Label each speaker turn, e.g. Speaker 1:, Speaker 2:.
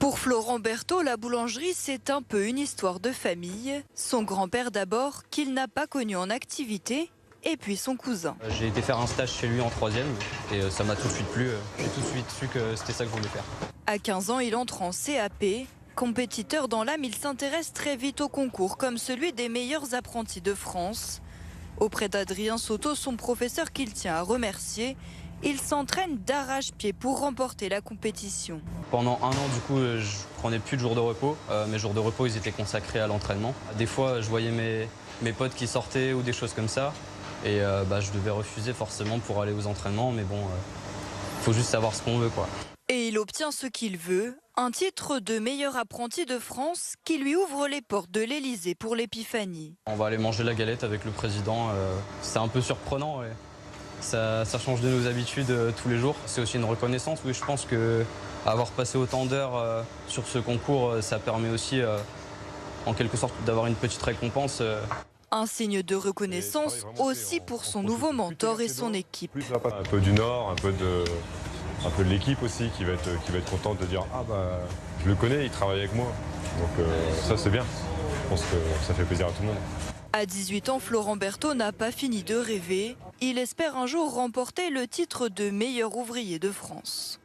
Speaker 1: Pour Florent Berthaud, la boulangerie, c'est un peu une histoire de famille. Son grand-père d'abord, qu'il n'a pas connu en activité, et puis son cousin.
Speaker 2: J'ai été faire un stage chez lui en troisième et ça m'a tout de suite plu. J'ai tout de suite su que c'était ça que je voulais faire.
Speaker 1: À 15 ans, il entre en CAP. Compétiteur dans l'âme, il s'intéresse très vite au concours, comme celui des meilleurs apprentis de France. Auprès d'Adrien Soto, son professeur qu'il tient à remercier, il s'entraîne d'arrache-pied pour remporter la compétition.
Speaker 2: Pendant un an, du coup, je prenais plus de jours de repos. Mes jours de repos, ils étaient consacrés à l'entraînement. Des fois, je voyais mes potes qui sortaient ou des choses comme ça. Et je devais refuser forcément pour aller aux entraînements. Mais bon, faut juste savoir ce qu'on veut, quoi.
Speaker 1: Et il obtient ce qu'il veut, un titre de meilleur apprenti de France qui lui ouvre les portes de l'Elysée pour l'épiphanie.
Speaker 2: On va aller manger la galette avec le président. C'est un peu surprenant. Ouais. Ça change de nos habitudes tous les jours. C'est aussi une reconnaissance. Oui, je pense qu'avoir passé autant d'heures sur ce concours, ça permet aussi, en quelque sorte, d'avoir une petite récompense.
Speaker 1: Un signe de reconnaissance aussi pour son nouveau mentor et son équipe.
Speaker 3: Un peu du Nord, un peu de l'équipe aussi qui va être contente de dire ah bah je le connais, il travaille avec moi. Donc ça c'est bien. Je pense que ça fait plaisir à tout le monde.
Speaker 1: À 18 ans, Florent Berthaud n'a pas fini de rêver. Il espère un jour remporter le titre de meilleur ouvrier de France.